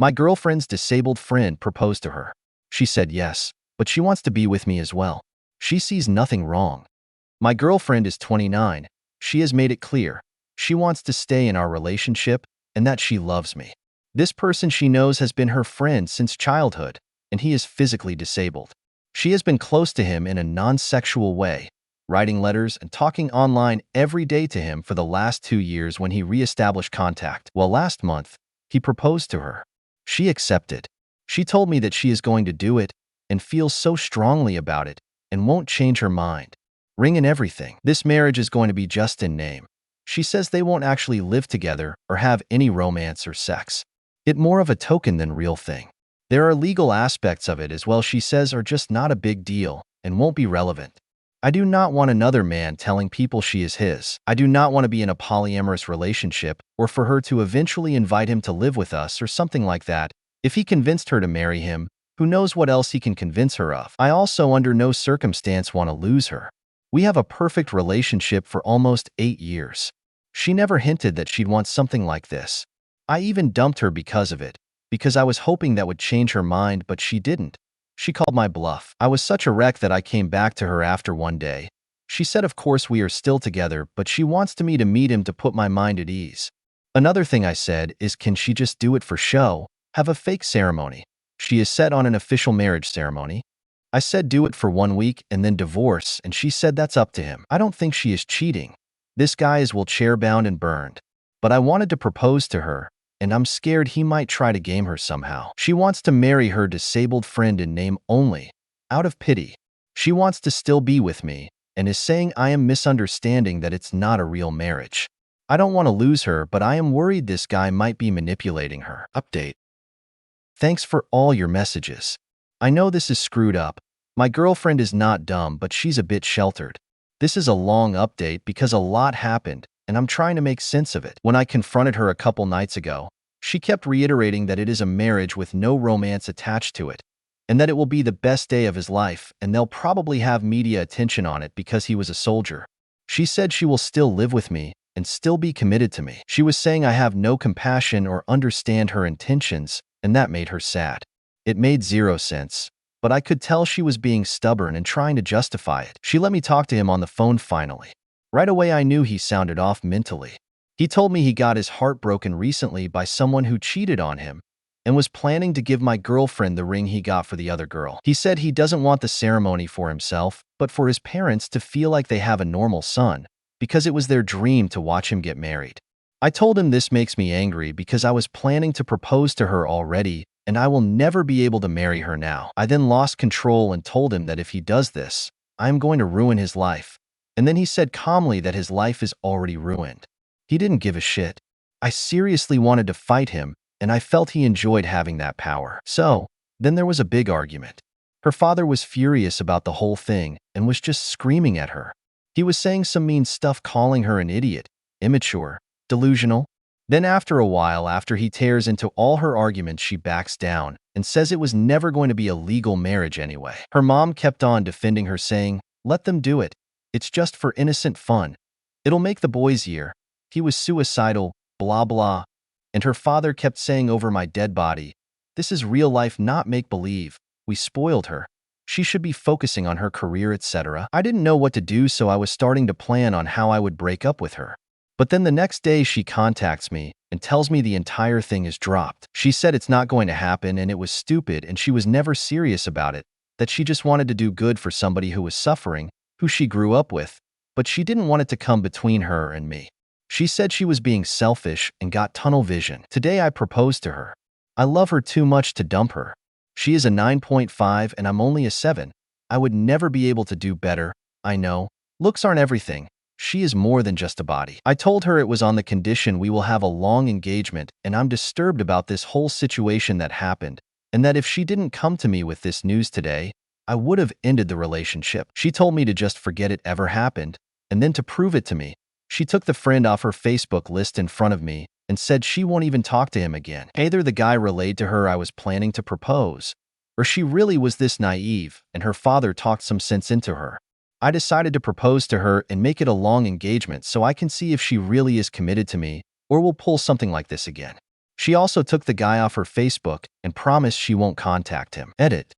My girlfriend's disabled friend proposed to her. She said yes, but she wants to be with me as well. She sees nothing wrong. My girlfriend is 29. She has made it clear. She wants to stay in our relationship and that she loves me. This person she knows has been her friend since childhood, and he is physically disabled. She has been close to him in a non-sexual way, writing letters and talking online every day to him for the last 2 years when he re-established contact. Well, last month, he proposed to her. She accepted. She told me that she is going to do it and feels so strongly about it and won't change her mind. Ring and everything. This marriage is going to be just in name. She says they won't actually live together or have any romance or sex. It more of a token than real thing. There are legal aspects of it as well she says are just not a big deal and won't be relevant. I do not want another man telling people she is his. I do not want to be in a polyamorous relationship or for her to eventually invite him to live with us or something like that. If he convinced her to marry him, who knows what else he can convince her of. I also under no circumstance want to lose her. We have a perfect relationship for almost 8 years. She never hinted that she'd want something like this. I even dumped her because of it, because I was hoping that would change her mind, but she didn't. She called my bluff. I was such a wreck that I came back to her after one day. She said of course we are still together, but she wants me to meet him to put my mind at ease. Another thing I said is, can she just do it for show, have a fake ceremony? She is set on an official marriage ceremony. I said do it for 1 week and then divorce, and she said that's up to him. I don't think she is cheating. This guy is wheelchair-bound and burned. But I wanted to propose to her, and I'm scared he might try to game her somehow. She wants to marry her disabled friend in name only, out of pity. She wants to still be with me, and is saying I am misunderstanding that it's not a real marriage. I don't want to lose her, but I am worried this guy might be manipulating her. Update. Thanks for all your messages. I know this is screwed up. My girlfriend is not dumb, but she's a bit sheltered. This is a long update because a lot happened, and I'm trying to make sense of it. When I confronted her a couple nights ago, she kept reiterating that it is a marriage with no romance attached to it, and that it will be the best day of his life, and they'll probably have media attention on it because he was a soldier. She said she will still live with me and still be committed to me. She was saying I have no compassion or understand her intentions, and that made her sad. It made zero sense, but I could tell she was being stubborn and trying to justify it. She let me talk to him on the phone finally. Right away I knew he sounded off mentally. He told me he got his heart broken recently by someone who cheated on him and was planning to give my girlfriend the ring he got for the other girl. He said he doesn't want the ceremony for himself, but for his parents to feel like they have a normal son, because it was their dream to watch him get married. I told him this makes me angry because I was planning to propose to her already, and I will never be able to marry her now. I then lost control and told him that if he does this, I am going to ruin his life. And then he said calmly that his life is already ruined. He didn't give a shit. I seriously wanted to fight him, and I felt he enjoyed having that power. So, then there was a big argument. Her father was furious about the whole thing and was just screaming at her. He was saying some mean stuff, calling her an idiot, immature, delusional. Then after a while, after he tears into all her arguments, she backs down and says it was never going to be a legal marriage anyway. Her mom kept on defending her, saying, let them do it. It's just for innocent fun. It'll make the boy's year. He was suicidal, blah blah. And her father kept saying over my dead body, this is real life, not make-believe. We spoiled her. She should be focusing on her career, etc. I didn't know what to do, so I was starting to plan on how I would break up with her. But then the next day she contacts me and tells me the entire thing is dropped. She said it's not going to happen and it was stupid and she was never serious about it, that she just wanted to do good for somebody who was suffering, who she grew up with, but she didn't want it to come between her and me. She said she was being selfish and got tunnel vision. Today I proposed to her. I love her too much to dump her. She is a 9.5 and I'm only a 7. I would never be able to do better. I know. Looks aren't everything. She is more than just a body. I told her it was on the condition we will have a long engagement, and I'm disturbed about this whole situation that happened, and that if she didn't come to me with this news today, I would have ended the relationship. She told me to just forget it ever happened, and then to prove it to me, she took the friend off her Facebook list in front of me and said she won't even talk to him again. Either the guy relayed to her I was planning to propose, or she really was this naive and her father talked some sense into her. I decided to propose to her and make it a long engagement so I can see if she really is committed to me or will pull something like this again. She also took the guy off her Facebook and promised she won't contact him. Edit.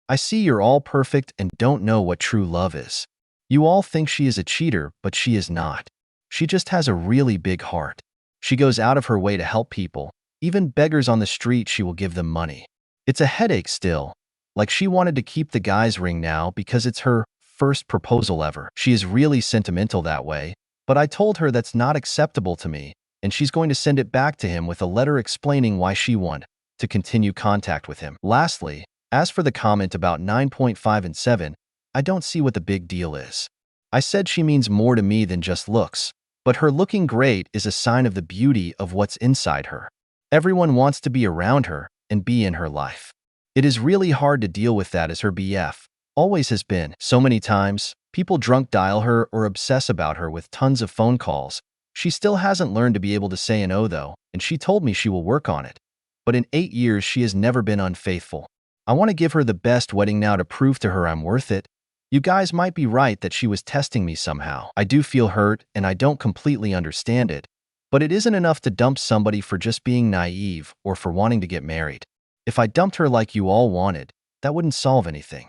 I see you're all perfect and don't know what true love is. You all think she is a cheater, but she is not. She just has a really big heart. She goes out of her way to help people. Even beggars on the street, she will give them money. It's a headache still. Like she wanted to keep the guy's ring now because it's her first proposal ever. She is really sentimental that way, but I told her that's not acceptable to me, and she's going to send it back to him with a letter explaining why she wanted to continue contact with him. Lastly, as for the comment about 9.5 and 7, I don't see what the big deal is. I said she means more to me than just looks, but her looking great is a sign of the beauty of what's inside her. Everyone wants to be around her and be in her life. It is really hard to deal with that as her BF always has been. So many times, people drunk dial her or obsess about her with tons of phone calls. She still hasn't learned to be able to say an O though, and she told me she will work on it. But in 8 years, she has never been unfaithful. I want to give her the best wedding now to prove to her I'm worth it. You guys might be right that she was testing me somehow. I do feel hurt and I don't completely understand it, but it isn't enough to dump somebody for just being naive or for wanting to get married. If I dumped her like you all wanted, that wouldn't solve anything.